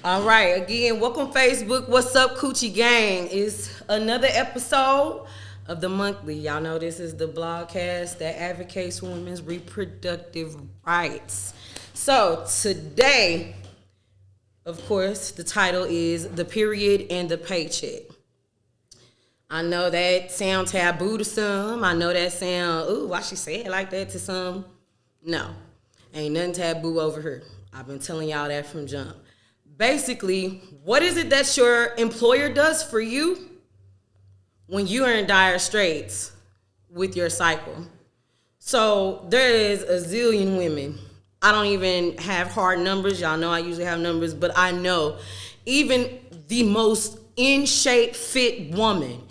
All right, again, welcome Facebook. What's up, Coochie Gang? It's another episode of the monthly. Y'all know this is the blogcast that advocates for women's reproductive rights. So today, of course, the title is The Period and the Paycheck. I know that sound taboo to some. I know that sound, ooh, why she say it like that to some? No, ain't nothing taboo over here. I've been telling y'all that from jump. Basically, what is it that your employer does for you when you are in dire straits with your cycle? So there is a zillion women. I don't even have hard numbers. Y'all know I usually have numbers, but I know even the most in shape, fit woman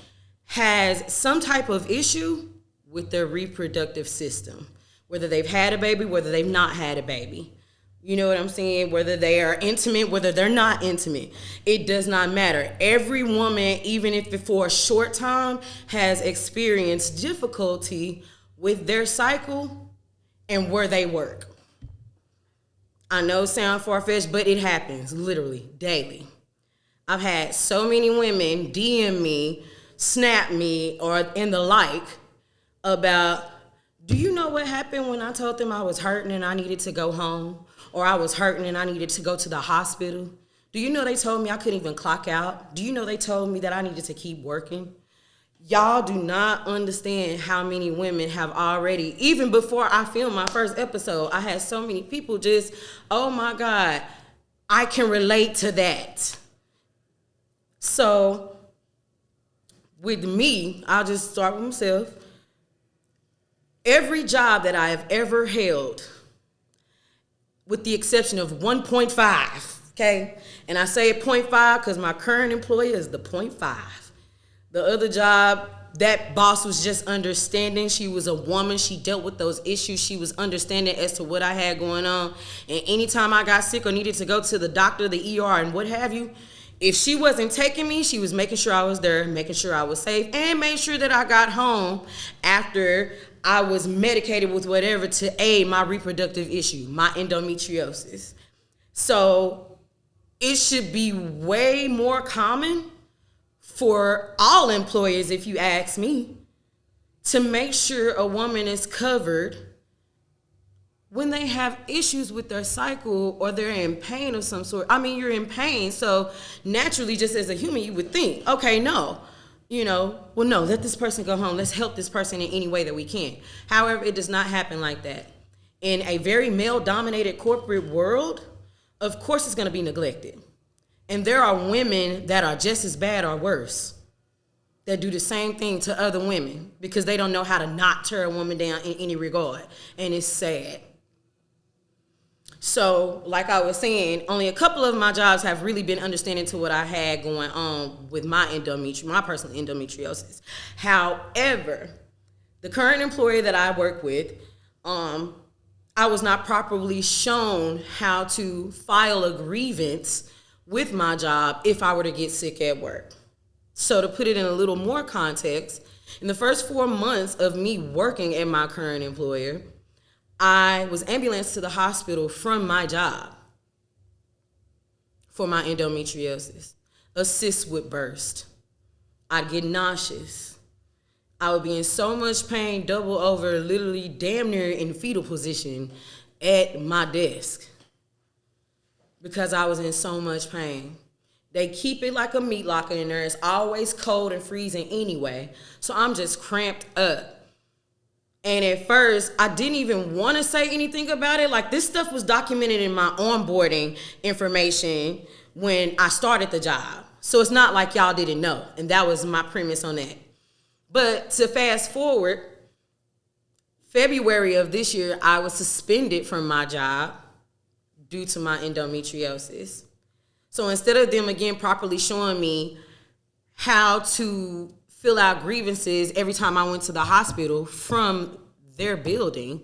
has some type of issue with their reproductive system, whether they've had a baby, whether they've not had a baby. You know what I'm saying? Whether they are intimate, whether they're not intimate, it does not matter. Every woman, even if for a short time, has experienced difficulty with their cycle and where they work. I know it sounds far-fetched, but it happens literally daily. I've had so many women DM me, snap me, or in the like about, do you know what happened when I told them I was hurting and I needed to go home? Or I was hurting and I needed to go to the hospital? Do you know they told me I couldn't even clock out? Do you know they told me that I needed to keep working? Y'all do not understand how many women have already, even before I filmed my first episode, I had so many people just, oh my God, I can relate to that. So with me, I'll just start with myself. Every job that I have ever held, with the exception of 1.5, okay? And I say 0.5 because my current employer is the 0.5. The other job, that boss was just understanding. She was a woman. She dealt with those issues. She was understanding as to what I had going on. And anytime I got sick or needed to go to the doctor, the ER, and what have you, if she wasn't taking me, she was making sure I was there, making sure I was safe, and made sure that I got home after I was medicated with whatever to aid my reproductive issue, my endometriosis. So it should be way more common for all employers, if you ask me, to make sure a woman is covered when they have issues with their cycle or they're in pain of some sort. I mean, you're in pain, so naturally, just as a human, you would think, okay, no. Well, no, let this person go home. Let's help this person in any way that we can. However, it does not happen like that. In a very male-dominated corporate world, of course it's going to be neglected. And there are women that are just as bad or worse that do the same thing to other women because they don't know how to not tear a woman down in any regard. And it's sad. So, like I was saying, only a couple of my jobs have really been understanding to what I had going on with my personal endometriosis. However, the current employer that I work with, I was not properly shown how to file a grievance with my job if I were to get sick at work. So to put it in a little more context, in the first 4 months of me working at my current employer, I was ambulanced to the hospital from my job for my endometriosis. A cyst would burst. I'd get nauseous. I would be in so much pain, double over, literally damn near in fetal position at my desk because I was in so much pain. They keep it like a meat locker in there. It's always cold and freezing anyway, so I'm just cramped up. And at first, I didn't even want to say anything about it. Like, this stuff was documented in my onboarding information when I started the job. So it's not like y'all didn't know. And that was my premise on that. But to fast forward, February of this year, I was suspended from my job due to my endometriosis. So instead of them, again, properly showing me how to fill out grievances every time I went to the hospital from their building,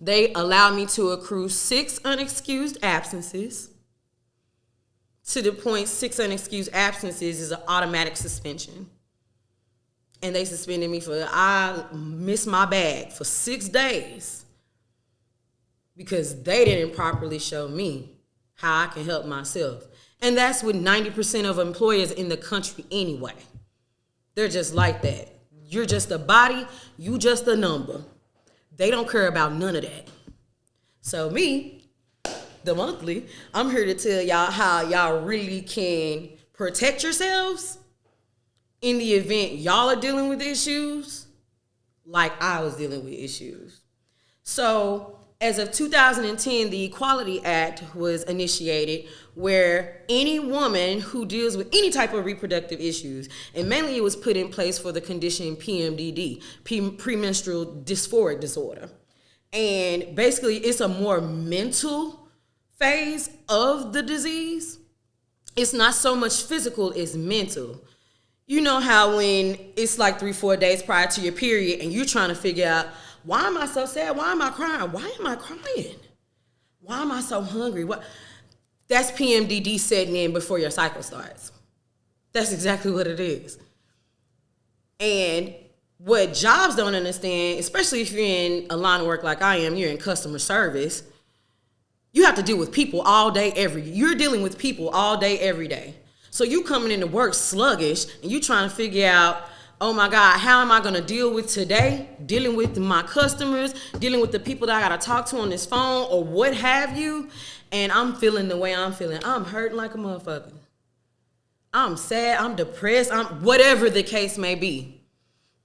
they allowed me to accrue 6 unexcused absences, to the point 6 unexcused absences is an automatic suspension. And they suspended me I missed my bag for 6 days because they didn't properly show me how I can help myself. And that's with 90% of employers in the country anyway. They're just like that. You're just a body, you just a number. They don't care about none of that. So me, the monthly, I'm here to tell y'all how y'all really can protect yourselves in the event y'all are dealing with issues like I was dealing with issues. So as of 2010, the Equality Act was initiated where any woman who deals with any type of reproductive issues, and mainly it was put in place for the condition PMDD, premenstrual dysphoric disorder. And basically it's a more mental phase of the disease. It's not so much physical, it's mental. You know how when it's like 3-4 days prior to your period and you're trying to figure out, why am I so sad? Why am I crying? Why am I crying? Why am I so hungry? That's PMDD setting in before your cycle starts. That's exactly what it is. And what jobs don't understand, especially if you're in a line of work like I am, you're in customer service, you have to deal with people all day, you're dealing with people all day, every day. So you coming into work sluggish and you trying to figure out, oh my God, how am I gonna deal with today? Dealing with my customers, dealing with the people that I gotta talk to on this phone or what have you. And I'm feeling the way I'm feeling. I'm hurting like a motherfucker. I'm sad, I'm depressed, whatever the case may be.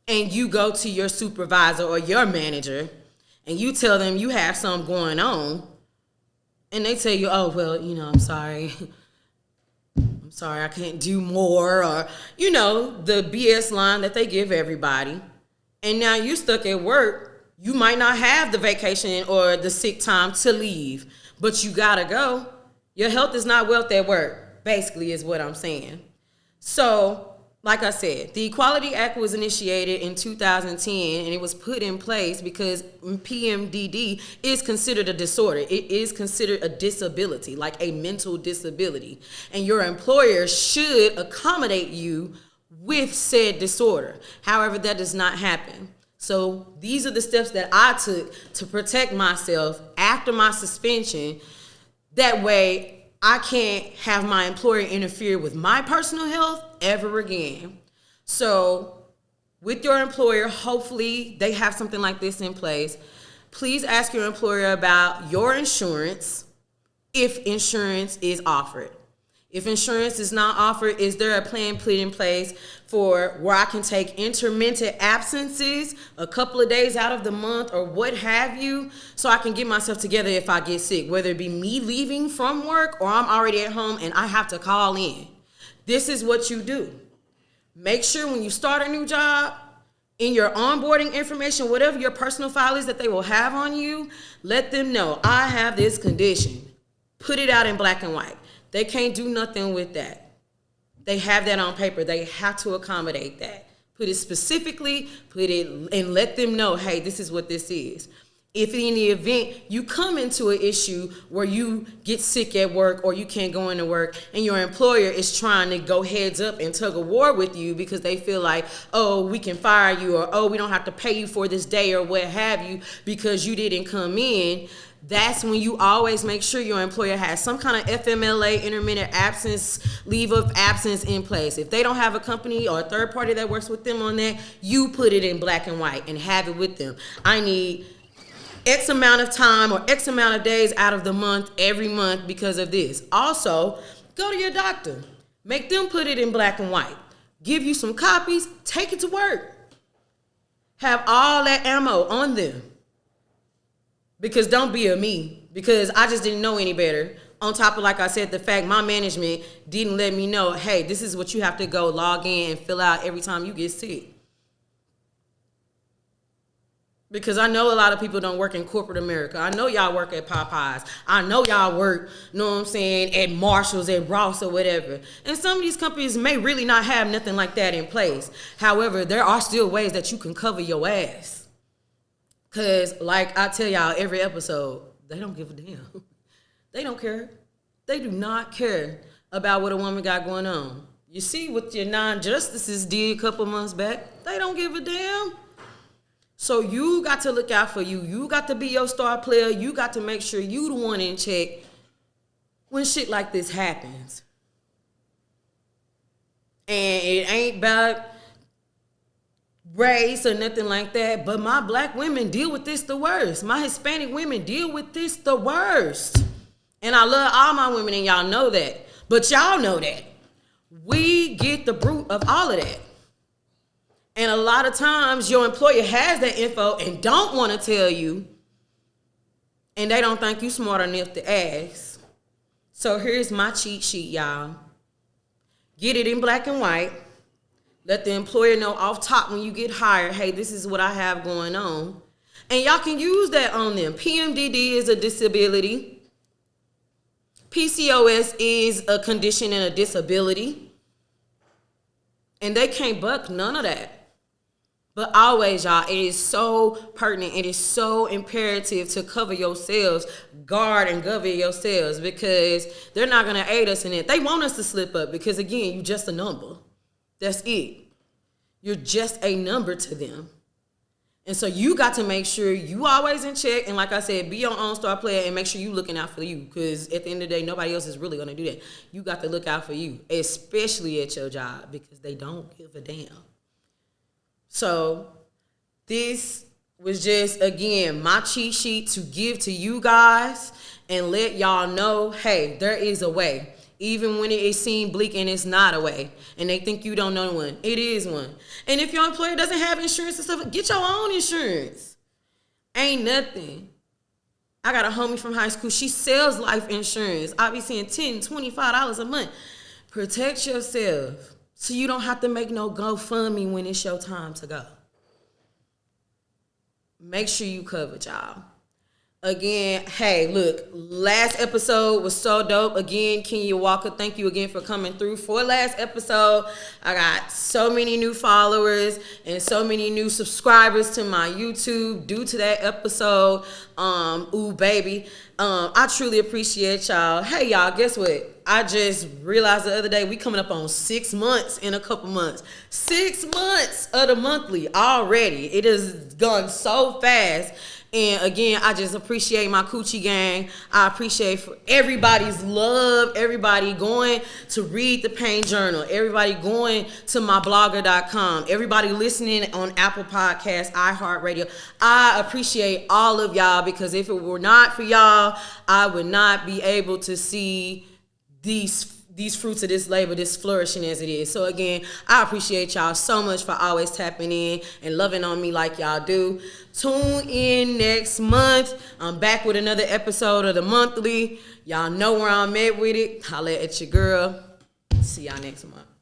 And you go to your supervisor or your manager and you tell them you have something going on. And they tell you, oh, well, I'm sorry. I'm sorry, I can't do more. Or, the BS line that they give everybody. And now you're stuck at work. You might not have the vacation or the sick time to leave, but you gotta go. Your health is not wealth at work, basically is what I'm saying. So, like I said, the Equality Act was initiated in 2010 and it was put in place because PMDD is considered a disorder. It is considered a disability, like a mental disability. And your employer should accommodate you with said disorder. However, that does not happen. So these are the steps that I took to protect myself after my suspension. That way, I can't have my employer interfere with my personal health ever again. So with your employer, hopefully they have something like this in place. Please ask your employer about your insurance if insurance is offered. If insurance is not offered, is there a plan put in place for where I can take intermittent absences, a couple of days out of the month or what have you, so I can get myself together if I get sick, whether it be me leaving from work or I'm already at home and I have to call in. This is what you do. Make sure when you start a new job, in your onboarding information, whatever your personal file is that they will have on you, let them know, I have this condition. Put it out in black and white. They can't do nothing with that. They have that on paper. They have to accommodate that. Put it specifically, and let them know, hey, this is what this is. If in the event you come into an issue where you get sick at work or you can't go into work and your employer is trying to go heads up and tug a war with you because they feel like, oh, we can fire you, or oh, we don't have to pay you for this day or what have you because you didn't come in, that's when you always make sure your employer has some kind of FMLA, intermittent absence, leave of absence in place. If they don't have a company or a third party that works with them on that, you put it in black and white and have it with them. I need X amount of time or X amount of days out of the month every month because of this. Also, go to your doctor. Make them put it in black and white. Give you some copies. Take it to work. Have all that ammo on them. Because don't be a me. Because I just didn't know any better. On top of, like I said, the fact my management didn't let me know, hey, this is what you have to go log in and fill out every time you get sick. Because I know a lot of people don't work in corporate America. I know y'all work at Popeyes. I know y'all work, you know what I'm saying, at Marshalls, at Ross or whatever. And some of these companies may really not have nothing like that in place. However, there are still ways that you can cover your ass. Because, like I tell y'all every episode, they don't give a damn. They don't care. They do not care about what a woman got going on. You see what your non-justices did a couple months back? They don't give a damn. So you got to look out for you. You got to be your star player. You got to make sure you the one in check. when shit like this happens. And it ain't about race or nothing like that, but my black women deal with this the worst. My Hispanic women deal with this the worst. And I love all my women, and y'all know that. But y'all know that. We get the brunt of all of that. And a lot of times your employer has that info and don't want to tell you, and they don't think you smart enough to ask. So here's my cheat sheet, y'all. Get it in black and white. Let the employer know off top when you get hired, hey, this is what I have going on. And y'all can use that on them. PMDD is a disability. PCOS is a condition and a disability. And they can't buck none of that. But always, y'all, it is so pertinent. It is so imperative to cover yourselves, guard and govern yourselves, because they're not going to aid us in it. They want us to slip up because, again, you're just a number. That's it. You're just a number to them. And so you got to make sure you always in check. And like I said, be your own star player and make sure you looking out for you. Because at the end of the day, nobody else is really going to do that. You got to look out for you, especially at your job, because they don't give a damn. So this was just, again, my cheat sheet to give to you guys and let y'all know, hey, there is a way. Even when it seems bleak and it's not a way. And they think you don't know one. It is one. And if your employer doesn't have insurance and stuff, get your own insurance. Ain't nothing. I got a homie from high school. She sells life insurance. I be seeing $10, $25 a month. Protect yourself so you don't have to make no GoFundMe when it's your time to go. Make sure you covered, y'all. Again, hey, look, last episode was so dope. Again, Kenya Walker, thank you again for coming through for last episode. I got so many new followers and so many new subscribers to my YouTube due to that episode. Ooh, baby. I truly appreciate y'all. Hey, y'all, guess what? I just realized the other day we coming up on 6 months in a couple months. 6 months of the monthly already. It has gone so fast. And again, I just appreciate my Coochie Gang. I appreciate for everybody's love, everybody going to read the Pain Journal, everybody going to myblogger.com, everybody listening on Apple Podcasts, iHeartRadio. I appreciate all of y'all, because if it were not for y'all, I would not be able to see these fruits of this labor, this flourishing as it is. So again, I appreciate y'all so much for always tapping in and loving on me like y'all do. Tune in next month. I'm back with another episode of the monthly. Y'all know where I'm at with it. Holla at your girl. See y'all next month.